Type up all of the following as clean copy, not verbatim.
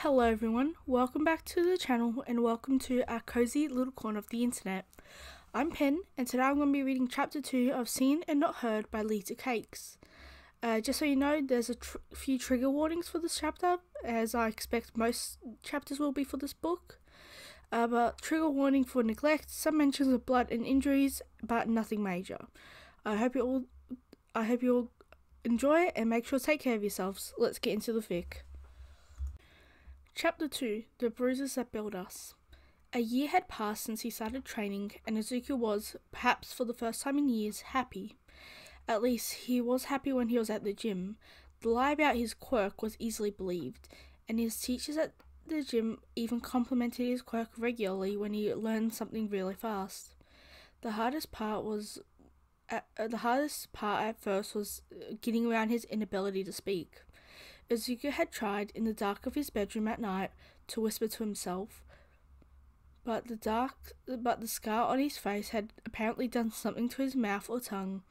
Hello everyone, welcome back to the channel and welcome to our cozy little corner of the internet. I'm Pen and today I'm going to be reading chapter 2 of Seen and Not Heard by LitaCakes. Just so you know, there's a few trigger warnings for this chapter, as I expect most chapters will be for this book. But trigger warning for neglect, some mentions of blood and injuries, but nothing major. I hope you all enjoy it and make sure to take care of yourselves. Let's get into the fic. Chapter 2, The Bruises That Build Us. A year had passed since he started training, and Izuku was, perhaps for the first time in years, happy. At least, he was happy when he was at the gym. The lie about his quirk was easily believed, and his teachers at the gym even complimented his quirk regularly when he learned something really fast. The hardest part at first was getting around his inability to speak. Izuku had tried, in the dark of his bedroom at night, to whisper to himself, but the scar on his face had apparently done something to his mouth or tongue,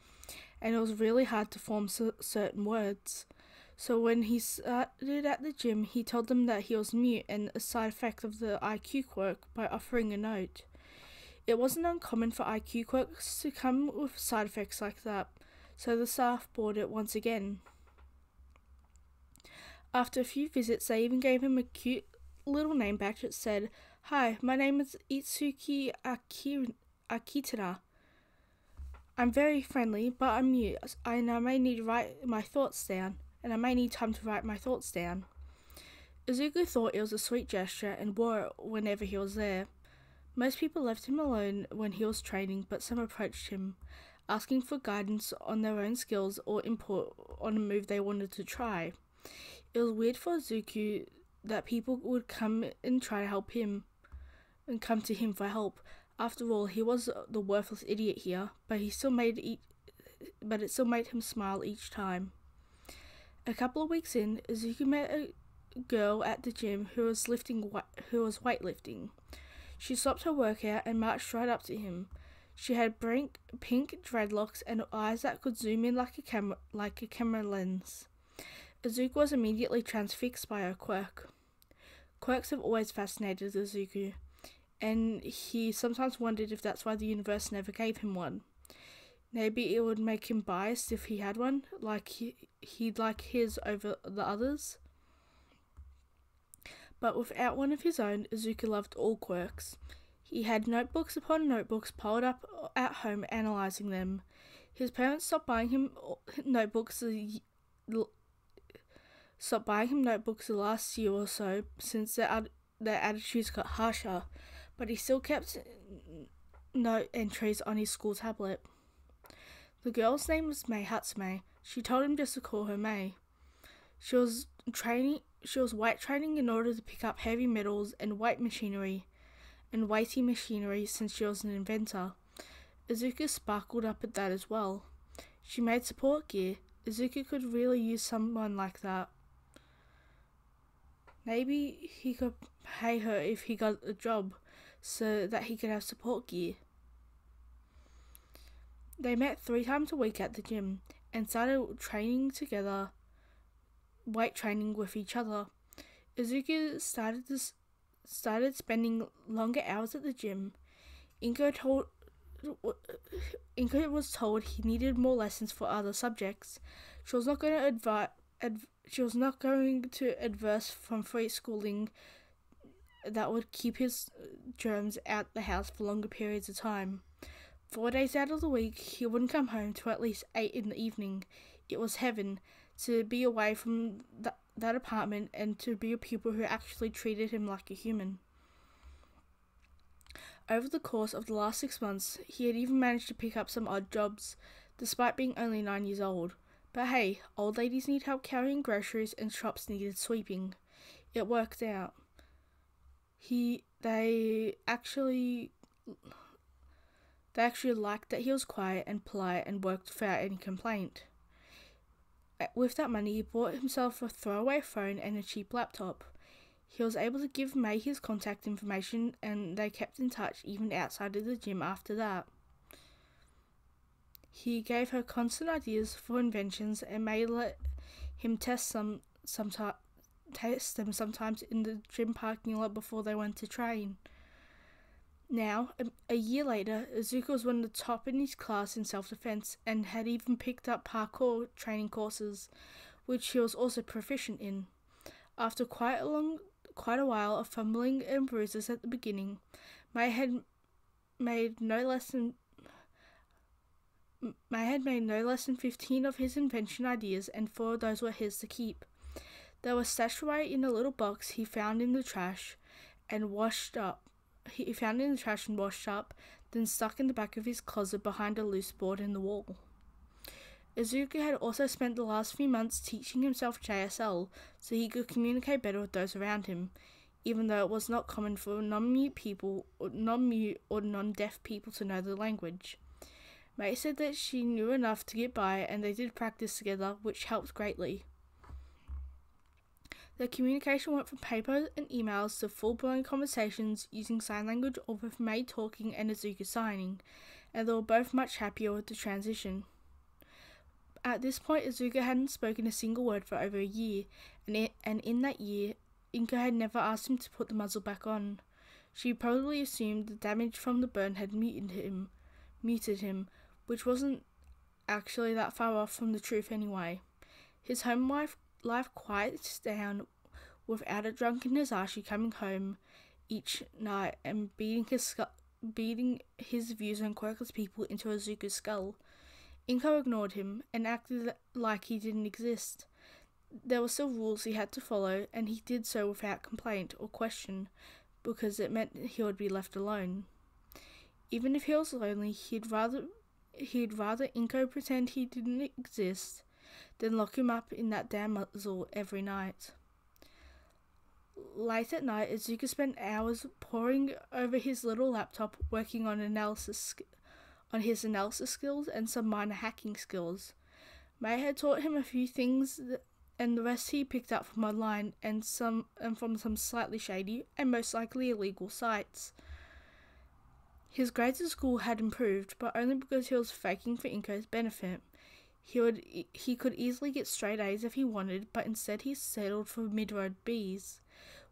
and it was really hard to form certain words. So when he started at the gym, he told them that he was mute and a side effect of the IQ quirk by offering a note. It wasn't uncommon for IQ quirks to come with side effects like that, so the staff bought it once again. After a few visits, they even gave him a cute little name badge that said, "Hi, my name is Izuku Akitara. I'm very friendly, but I'm mute, and I may need to write my thoughts down, and I may need time to write my thoughts down." Izuku thought it was a sweet gesture and wore it whenever he was there. Most people left him alone when he was training, but some approached him, asking for guidance on their own skills or input on a move they wanted to try. It was weird for Izuku that people would come and try to help him, and come to him for help. After all, he was the worthless idiot here, but it still made him smile each time. A couple of weeks in, Izuku met a girl at the gym who was weightlifting. She stopped her workout and marched right up to him. She had pink dreadlocks and eyes that could zoom in like a camera lens. Izuku was immediately transfixed by her quirk. Quirks have always fascinated Izuku, and he sometimes wondered if that's why the universe never gave him one. Maybe it would make him biased if he had one, like he'd like his over the others. But without one of his own, Izuku loved all quirks. He had notebooks upon notebooks piled up at home analysing them. His parents stopped buying him notebooks the last year or so, since their attitudes got harsher, but he still kept note entries on his school tablet. The girl's name was Mei Hatsume. She told him just to call her Mei. She was weight training in order to pick up heavy metals and weighty machinery since she was an inventor. Izuku sparkled up at that as well. She made support gear. Izuku could really use someone like that. Maybe he could pay her if he got a job, so that he could have support gear. They met 3 times a week at the gym, and started training together, weight training with each other. Izuku started spending longer hours at the gym. Inko was told he needed more lessons for other subjects. She was not going to adverse from free schooling that would keep his germs out the house for longer periods of time. 4 days out of the week, he wouldn't come home till at least 8 in the evening. It was heaven to be away from that apartment and to be with people who actually treated him like a human. Over the course of the last 6 months, he had even managed to pick up some odd jobs, despite being only 9 years old. But hey, old ladies need help carrying groceries and shops needed sweeping. It worked out. They actually liked that he was quiet and polite and worked without any complaint. With that money, he bought himself a throwaway phone and a cheap laptop. He was able to give Mei his contact information, and they kept in touch even outside of the gym after that. He gave her constant ideas for inventions, and Mei let him test some test them sometimes in the gym parking lot before they went to train. Now, a year later, Izuku was one of the top in his class in self-defense and had even picked up parkour training courses, which he was also proficient in. After quite a while of fumbling and bruises at the beginning, May had made no less than 15 of his invention ideas, and 4 of those were his to keep. They were stashed away in a little box he found in the trash and washed up, then stuck in the back of his closet behind a loose board in the wall. Izuku had also spent the last few months teaching himself JSL so he could communicate better with those around him, even though it was not common for non-mute or non-deaf people to know the language. May said that she knew enough to get by, and they did practice together, which helped greatly. Their communication went from paper and emails to full-blown conversations using sign language, or with May talking and Izuku signing, and they were both much happier with the transition. At this point, Izuku hadn't spoken a single word for over a year, and in that year, Inko had never asked him to put the muzzle back on. She probably assumed the damage from the burn had muted him, which wasn't actually that far off from the truth anyway. His home life quiets down without a drunken Nazashi coming home each night and beating his views on quirkless people into Izuku's skull. Inko ignored him and acted like he didn't exist. There were still rules he had to follow, and he did so without complaint or question, because it meant he would be left alone. Even if he was lonely, he'd rather Inko pretend he didn't exist than lock him up in that damn muzzle every night. Late at night, Izuku spent hours poring over his little laptop working on his analysis skills and some minor hacking skills. May had taught him a few things, and the rest he picked up from online and from some slightly shady and most likely illegal sites. His grades at school had improved, but only because he was faking for Inko's benefit. He could easily get straight A's if he wanted, but instead he settled for mid-road B's,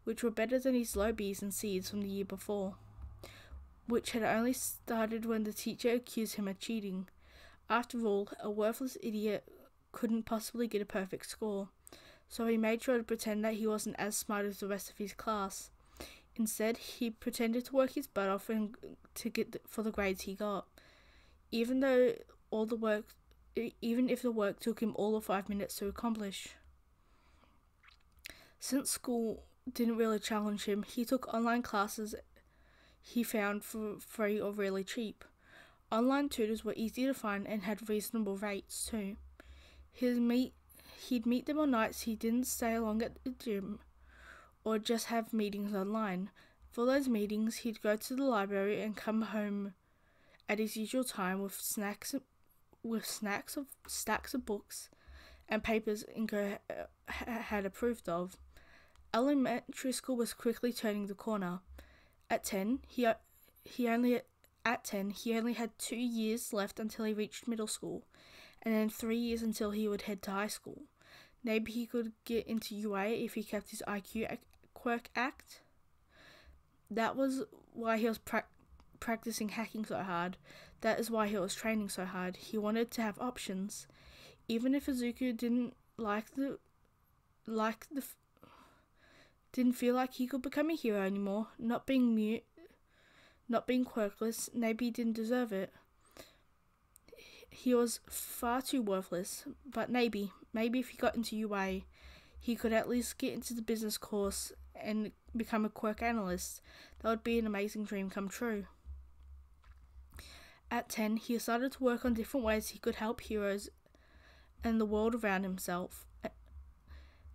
which were better than his low B's and C's from the year before, which had only started when the teacher accused him of cheating. After all, a worthless idiot couldn't possibly get a perfect score, so he made sure to pretend that he wasn't as smart as the rest of his class. Instead, he pretended to work his butt off for the grades he got, even if the work took him all of 5 minutes to accomplish. Since school didn't really challenge him, he took online classes he found for free or really cheap. Online tutors were easy to find and had reasonable rates too. He'd meet them on nights he didn't stay long at the gym, or just have meetings online. For those meetings, he'd go to the library and come home at his usual time with stacks of books and papers Inko had approved of. Elementary school was quickly turning the corner. At 10, he only had 2 years left until he reached middle school, and then 3 years until he would head to high school. Maybe he could get into UA if he kept his IQ quirk act. That was why he was practicing hacking so hard. That is why he was training so hard. He wanted to have options. Even if Izuku didn't didn't feel like he could become a hero anymore, not being mute, not being quirkless, maybe he didn't deserve it. He was far too worthless, but maybe if he got into UA, he could at least get into the business course and become a quirk analyst. That would be an amazing dream come true. At 10, he started to work on different ways he could help heroes and the world around himself.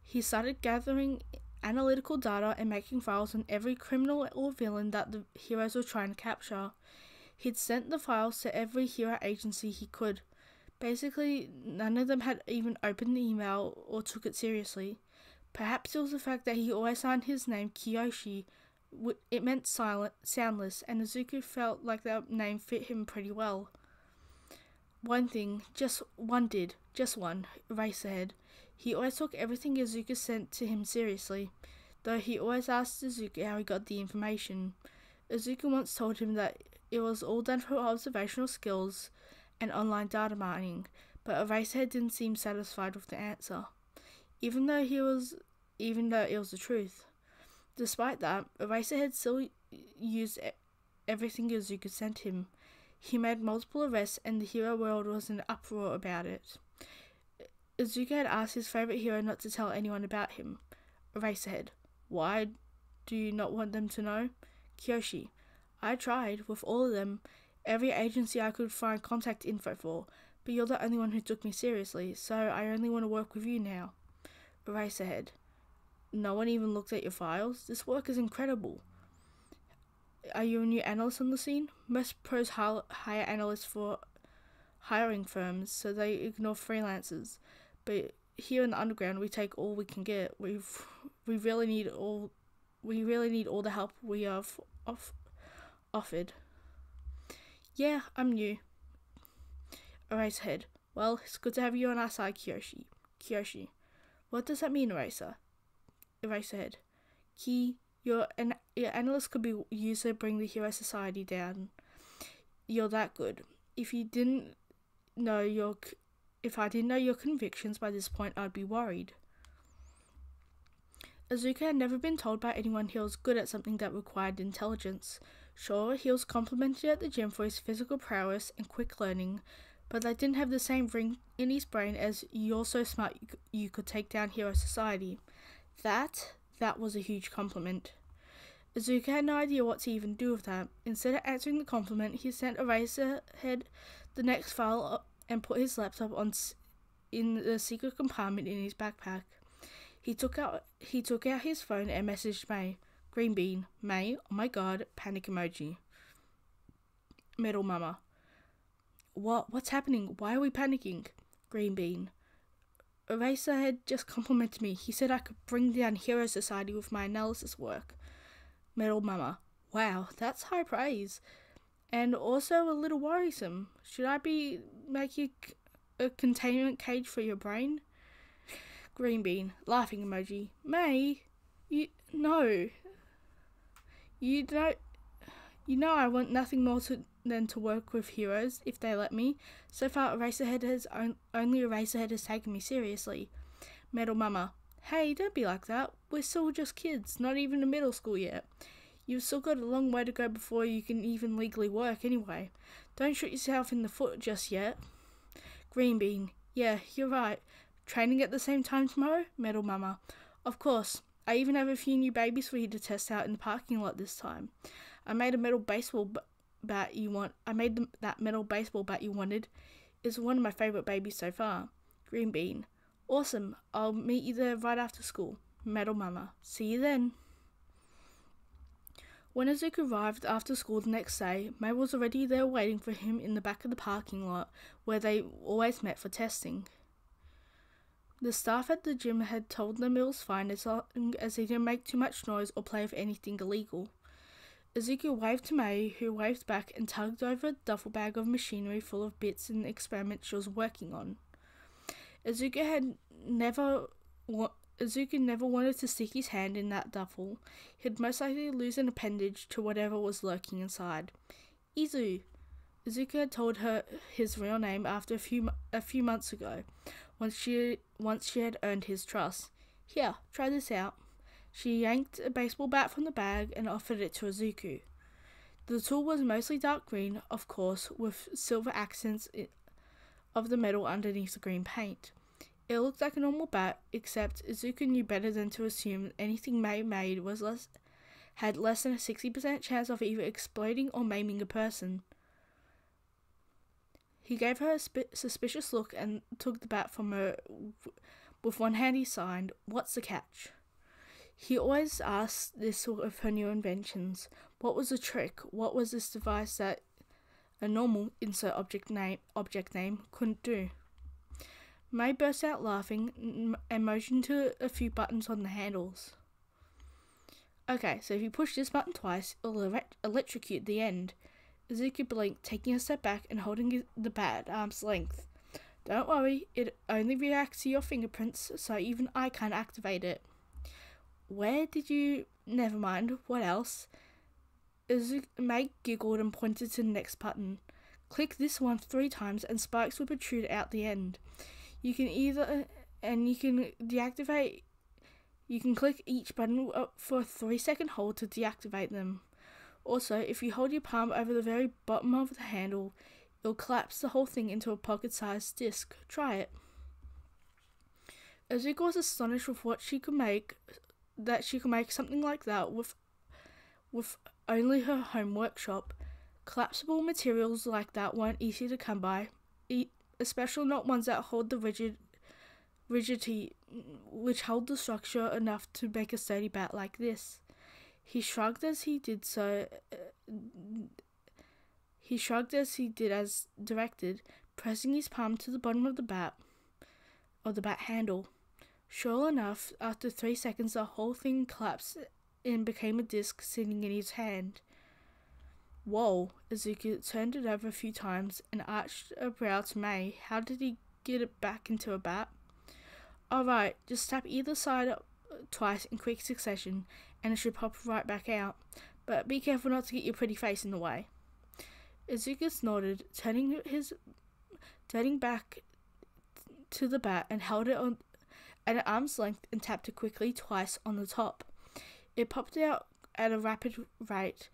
He started gathering analytical data and making files on every criminal or villain that the heroes were trying to capture. He'd sent the files to every hero agency he could. Basically, none of them had even opened the email or took it seriously. Perhaps it was the fact that he always signed his name Kiyoshi. It meant soundless, and Izuku felt like that name fit him pretty well. One thing, just one, Eraserhead. He always took everything Izuku sent to him seriously, though he always asked Izuku how he got the information. Izuku once told him that it was all done through observational skills and online data mining, but Eraserhead didn't seem satisfied with the answer, even though it was the truth. Despite that, Eraserhead still used everything Izuku sent him. He made multiple arrests and the hero world was in an uproar about it. Izuku had asked his favourite hero not to tell anyone about him. Eraserhead: why do you not want them to know? Kyoshi: I tried, with all of them, every agency I could find contact info for, but you're the only one who took me seriously, so I only want to work with you now. Eraserhead: no one even looked at your files? This work is incredible. Are you a new analyst on the scene? Most pros hire analysts for hiring firms, so they ignore freelancers. But here in the underground, we take all we can get. We really need all the help we are offered. Yeah, I'm new. Eraserhead: well, it's good to have you on our side, Kyoshi. Kyoshi: what does that mean, Eraserhead: your analyst could be used to bring the Hero Society down. You're that good. If I didn't know your convictions by this point, I'd be worried. Izuku had never been told by anyone he was good at something that required intelligence. Sure, he was complimented at the gym for his physical prowess and quick learning, but that didn't have the same ring in his brain as "you're so smart you could take down Hero Society." That was a huge compliment. Izuku had no idea what to even do with that. Instead of answering the compliment, he sent Eraserhead the next file and put his laptop in the secret compartment in his backpack. He took out his phone and messaged May. Green bean. May: oh my god, panic emoji. Metal Mama: what's happening? Why are we panicking? Green bean: Eraserhead just complimented me. He said I could bring down Hero Society with my analysis work. Metal Mama: wow, that's high praise. And also a little worrisome. Should I be making a containment cage for your brain? Green bean, laughing emoji. May, you know I want nothing more than to work with heroes if they let me. So far, only Eraserhead has taken me seriously. Metal Mama: hey, don't be like that. We're still just kids, not even in middle school yet. You've still got a long way to go before you can even legally work anyway. Don't shoot yourself in the foot just yet. Green bean: yeah, you're right. Training at the same time tomorrow? Metal Mama: of course. I even have a few new babies for you to test out in the parking lot this time. I made a metal baseball bat you want. That metal baseball bat you wanted. It's one of my favourite babies so far. Green bean: awesome. I'll meet you there right after school. Metal Mama: see you then. When Izuku arrived after school the next day, May was already there waiting for him in the back of the parking lot, where they always met for testing. The staff at the gym had told them it was fine as long as they didn't make too much noise or play with anything illegal. Izuku waved to May, who waved back and tugged over a duffel bag of machinery full of bits and experiments she was working on. Izuku never wanted to stick his hand in that duffel. He'd most likely lose an appendage to whatever was lurking inside. Izuku had told her his real name after a few months ago, once she had earned his trust. Here, try this out. She yanked a baseball bat from the bag and offered it to Izuku. The tool was mostly dark green, of course, with silver accents of the metal underneath the green paint. It looked like a normal bat, except Izuku knew better than to assume anything May made had less than a 60% chance of either exploding or maiming a person. He gave her a suspicious look and took the bat from her. With one hand he signed, "What's the catch?" He always asked this of her new inventions. What was the trick? What was this device that a normal insert object name couldn't do? May burst out laughing and motioned to a few buttons on the handles. Okay, so if you push this button twice, it'll electrocute the end. Izuku blinked, taking a step back and holding the bat at arm's length. Don't worry, it only reacts to your fingerprints, so even I can't activate it. Where did you... Never mind, what else? Meg giggled and pointed to the next button. Click this one 3 times and spikes will protrude out the end. You can deactivate... You can click each button for a 3-second hold to deactivate them. Also, if you hold your palm over the very bottom of the handle, it'll collapse the whole thing into a pocket-sized disc. Try it. Izuku was astonished with what she could make, that she could make something like that with only her home workshop. Collapsible materials like that weren't easy to come by, especially not ones that hold the rigidity which held the structure enough to make a sturdy bat like this. He shrugged as he did as directed, pressing his palm to the bottom of the bat handle. Sure enough, after 3 seconds the whole thing collapsed and became a disc sitting in his hand. Whoa, Izuku turned it over a few times and arched a brow to May. How did he get it back into a bat? Alright, just tap either side twice in quick succession and it should pop right back out. But be careful not to get your pretty face in the way. Izuku snorted, turning back to the bat and held it on at arm's length and tapped it quickly twice on the top. It popped out at a rapid rate.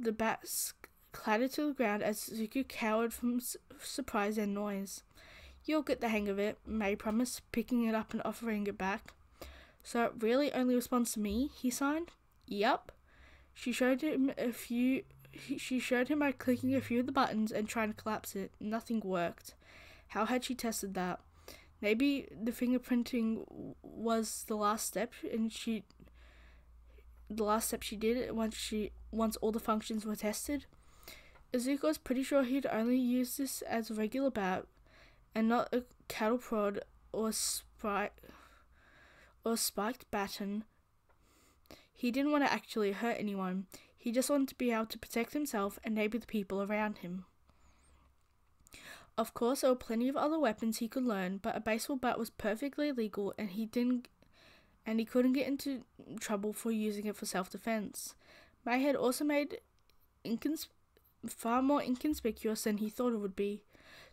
The bat clattered to the ground as Izuku cowered from surprise and noise. You'll get the hang of it, May promised, picking it up and offering it back. So it really only responds to me, he signed. Yup. She showed him by clicking a few of the buttons and trying to collapse it. Nothing worked. How had she tested that? Maybe the fingerprinting was the last step she did once all the functions were tested. Izuku was pretty sure he'd only use this as a regular bat and not a cattle prod or spiked baton. He didn't want to actually hurt anyone. He just wanted to be able to protect himself and maybe the people around him. Of course, there were plenty of other weapons he could learn, but a baseball bat was perfectly legal and he couldn't get into trouble for using it for self-defense. May had also made far more inconspicuous than he thought it would be,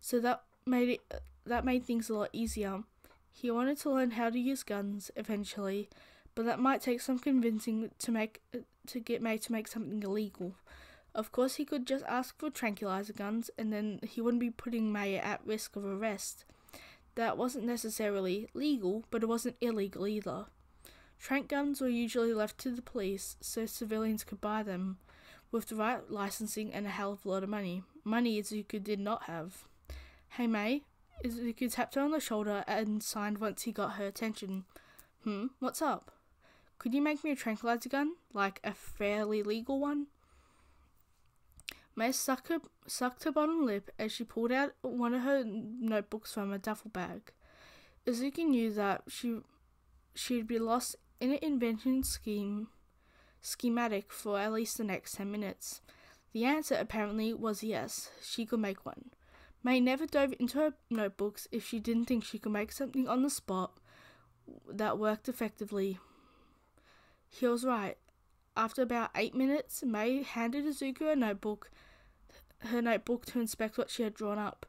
so that made things a lot easier. He wanted to learn how to use guns eventually, but that might take some convincing to get May to make something illegal. Of course, he could just ask for tranquilizer guns, and then he wouldn't be putting May at risk of arrest. That wasn't necessarily legal, but it wasn't illegal either. Tranq guns were usually left to the police, so civilians could buy them, with the right licensing and a hell of a lot of money. Money Izuku did not have. Hey May, Izuku tapped her on the shoulder and signed once he got her attention. What's up? Could you make me a tranquilizer gun? Like a fairly legal one? May sucked her bottom lip as she pulled out one of her notebooks from a duffel bag. Izuku knew that she'd be lost in an invention schematic for at least the next 10 minutes. The answer apparently was yes, she could make one. May never dove into her notebooks if she didn't think she could make something on the spot that worked effectively. He was right. After about 8 minutes, May handed Izuku her notebook to inspect what she had drawn up.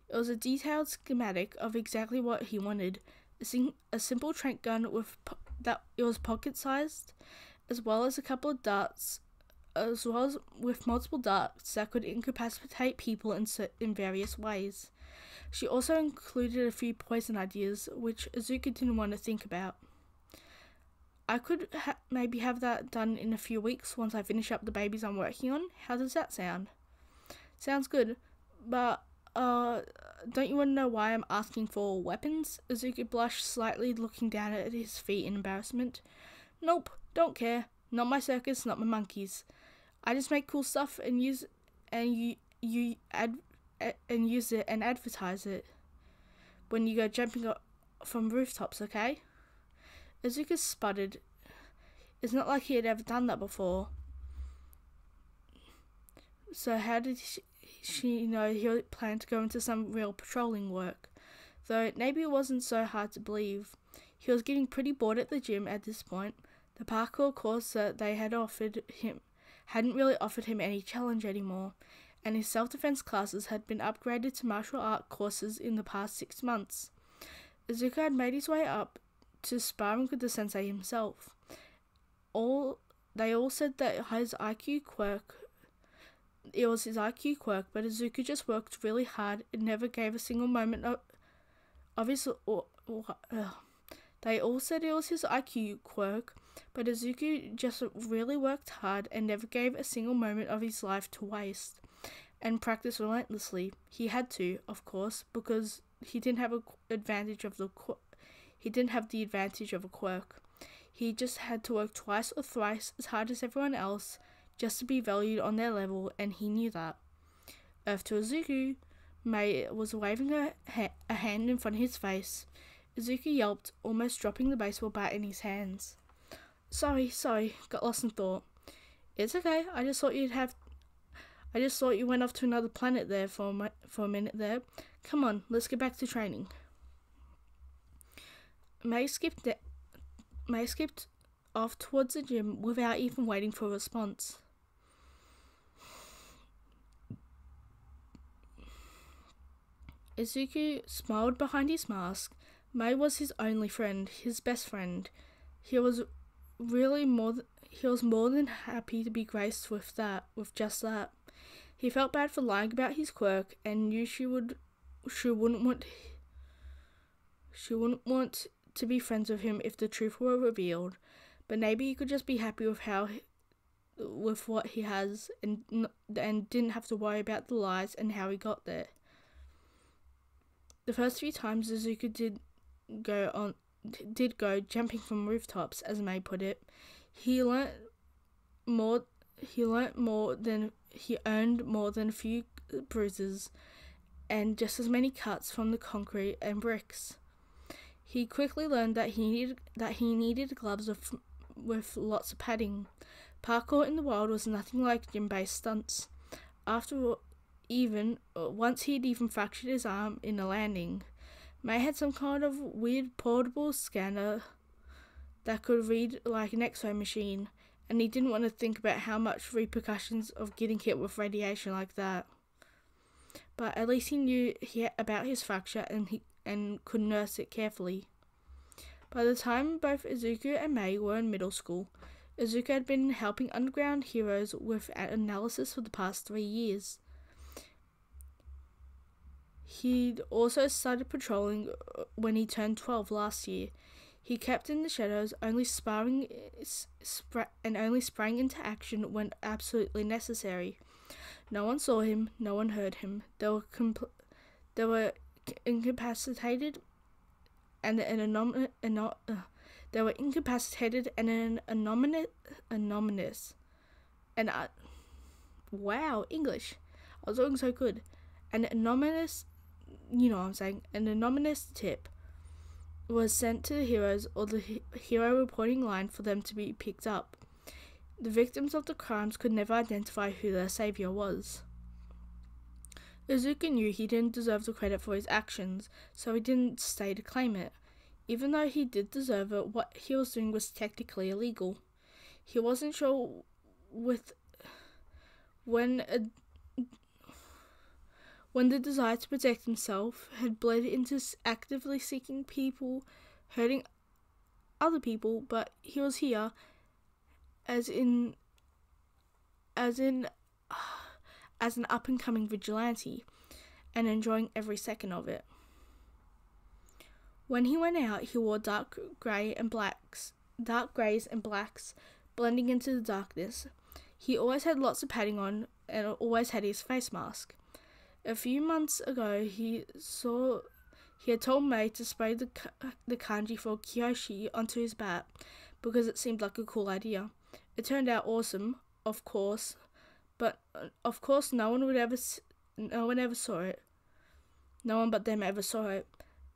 It was a detailed schematic of exactly what he wanted. A simple tranq gun it was pocket-sized, as well as a couple of darts, as well as with multiple darts that could incapacitate people in various ways. She also included a few poison ideas, which Izuku didn't want to think about. I could maybe have that done in a few weeks once I finish up the babies I'm working on. How does that sound? Sounds good, but don't you want to know why I'm asking for weapons? Izuku blushed slightly, looking down at his feet in embarrassment. Nope, don't care. Not my circus, not my monkeys. I just make cool stuff and use it and advertise it when you go jumping up from rooftops, okay? Izuku sputtered. It's not like he had ever done that before. So how did she know he planned to go into some real patrolling work? though maybe it wasn't so hard to believe. He was getting pretty bored at the gym at this point. The parkour course that they had offered him hadn't really offered him any challenge anymore, and his self-defense classes had been upgraded to martial art courses in the past 6 months. Izuku had made his way up to sparring with the sensei himself. They all said that it was his IQ quirk, but Izuku just worked really hard and never gave a single moment of his. They all said it was his IQ quirk, but Izuku just really worked hard and never gave a single moment of his life to waste, and practiced relentlessly. He had to, of course, because he didn't have the advantage of a quirk. He just had to work twice or thrice as hard as everyone else just to be valued on their level, and he knew that. Earth to Izuku, Mei was waving a hand in front of his face. Izuku yelped, almost dropping the baseball bat in his hands. Sorry, got lost in thought. It's okay, I just thought you went off to another planet there for a minute there. Come on, let's get back to training. Mei skipped off towards the gym without even waiting for a response. Izuku smiled behind his mask. Mei was his only friend, his best friend. He was more than happy to be graced with just that. He felt bad for lying about his quirk and knew she wouldn't want to be friends with him if the truth were revealed, but maybe he could just be happy with what he has and didn't have to worry about the lies and how he got there. The first few times Izuku did go jumping from rooftops, as Mei put it, he earned more than a few bruises and just as many cuts from the concrete and bricks. He quickly learned that he needed gloves with lots of padding. Parkour in the wild was nothing like gym-based stunts. After all, once he'd even fractured his arm in a landing. Mei had some kind of weird portable scanner that could read like an X-ray machine, and he didn't want to think about how much repercussions of getting hit with radiation like that. But at least he knew about his fracture and could nurse it carefully. By the time both Izuku and Mei were in middle school, Izuku had been helping underground heroes with analysis for the past 3 years. He'd also started patrolling when he turned 12 last year. He kept in the shadows, only sprang into action when absolutely necessary. No one saw him, no one heard him. They were incapacitated and anonymous. Wow, English. I was doing so good. An anonymous tip was sent to the heroes or the hero reporting line for them to be picked up. The victims of the crimes could never identify who their savior was. Izuku knew he didn't deserve the credit for his actions, so he didn't stay to claim it. Even though he did deserve it, what he was doing was technically illegal. He wasn't sure when the desire to protect himself had bled into actively seeking people, hurting other people, but he was here as an up-and-coming vigilante and enjoying every second of it. When he went out, he wore dark greys and blacks, blending into the darkness. He always had lots of padding on and always had his face mask. A few months ago, he had told Mei to spray the kanji for Kyoshi onto his bat because it seemed like a cool idea. It turned out awesome, of course, but of course no one ever saw it. No one but them ever saw it.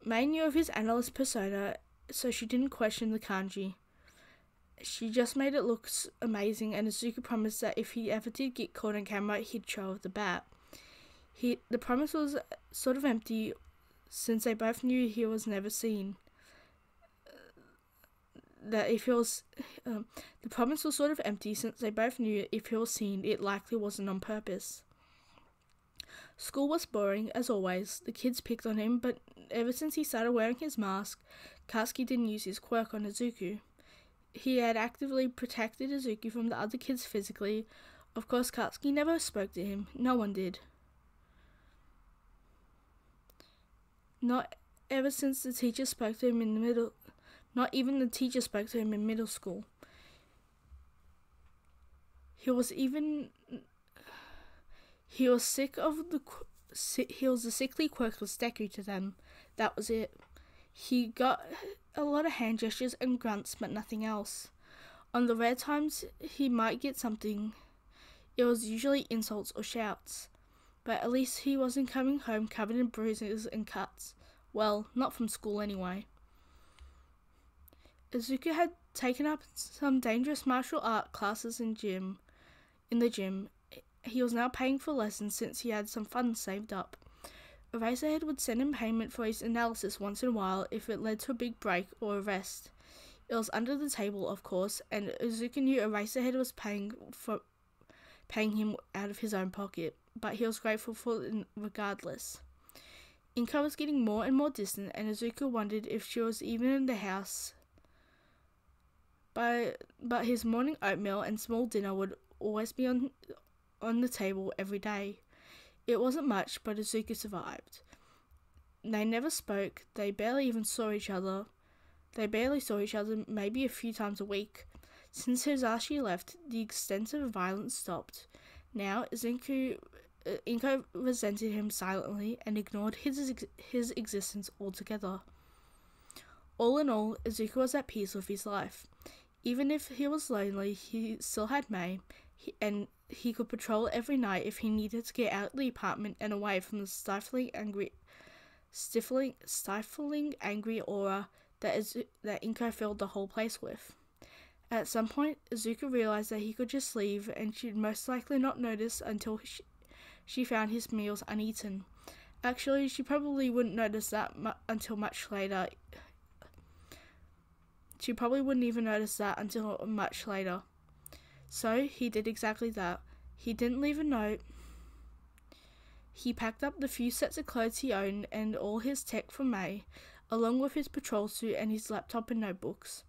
Mei knew of his analyst persona, so she didn't question the kanji. She just made it look amazing, and Izuku promised that if he ever did get caught on camera, he'd show off the bat. The promise was sort of empty, since they both knew he was never seen. That if he was, the province was sort of empty since they both knew if he was seen, it likely wasn't on purpose. School was boring, as always. The kids picked on him, but ever since he started wearing his mask, Katsuki didn't use his quirk on Izuku. He had actively protected Izuku from the other kids physically. Of course, Katsuki never spoke to him. No one did. Not ever since the teacher spoke to him in the middle. Not even the teacher spoke to him in middle school. He was sick of he was a sickly, quirkless Deku to them. That was it. He got a lot of hand gestures and grunts, but nothing else. On the rare times he might get something, it was usually insults or shouts. But at least he wasn't coming home covered in bruises and cuts. Well, not from school anyway. Izuku had taken up some dangerous martial art classes in the gym. He was now paying for lessons since he had some funds saved up. Eraserhead would send him payment for his analysis once in a while if it led to a big break or a rest. It was under the table, of course, and Izuku knew Eraserhead was paying him out of his own pocket, but he was grateful for it regardless. Inko was getting more and more distant, and Izuku wondered if she was even in the house. But his morning oatmeal and small dinner would always be on the table every day. It wasn't much, but Izuku survived. They never spoke. They barely even saw each other. Maybe a few times a week. Since Hisashi left, the extensive violence stopped. Now, Inko resented him silently and ignored his existence altogether. All in all, Izuku was at peace with his life. Even if he was lonely, he still had Mei, and he could patrol every night if he needed to get out of the apartment and away from the stifling angry aura that Inko filled the whole place with. At some point, Izuku realized that he could just leave, and she'd most likely not notice until she found his meals uneaten. Actually, she probably wouldn't notice that until much later. She probably wouldn't even notice that until much later. So, he did exactly that. He didn't leave a note. He packed up the few sets of clothes he owned and all his tech from Mei, along with his patrol suit and his laptop and notebooks.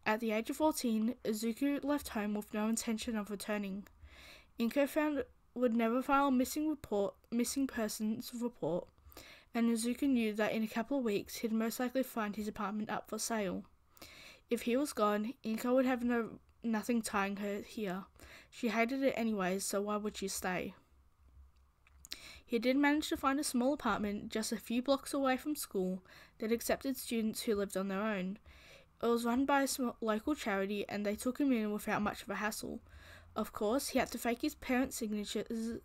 At the age of 14, Izuku left home with no intention of returning. Inko would never file a missing persons report, and Izuku knew that in a couple of weeks he'd most likely find his apartment up for sale. If he was gone, Inko would have nothing tying her here. She hated it anyways, so why would she stay? He did manage to find a small apartment just a few blocks away from school that accepted students who lived on their own. It was run by a small local charity, and they took him in without much of a hassle. Of course, he had to fake his parents' signatures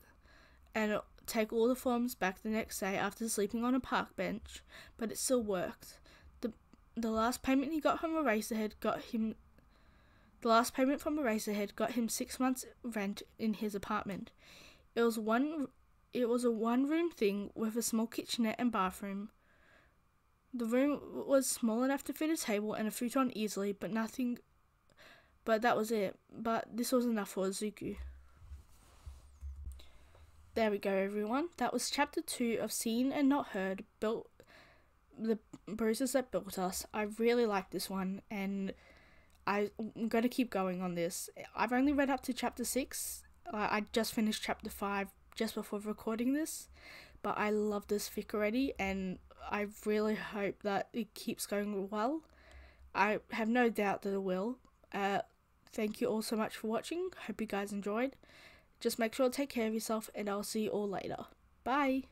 and take all the forms back the next day after sleeping on a park bench, but it still worked. The last payment he got from Eraserhead got him 6 months' rent in his apartment. It was a one-room thing with a small kitchenette and bathroom. The room was small enough to fit a table and a futon easily, but that was it. But this was enough for Izuku. There we go, everyone. That was chapter 2 of Seen and Not Heard, The Bruises That Built Us. I really like this one, and I'm going to keep going on this. I've only read up to chapter 6. I just finished chapter 5 just before recording this, but I love this fic already, and I really hope that it keeps going well. I have no doubt that it will. Thank you all so much for watching. Hope you guys enjoyed. Just make sure to take care of yourself, and I'll see you all later. Bye!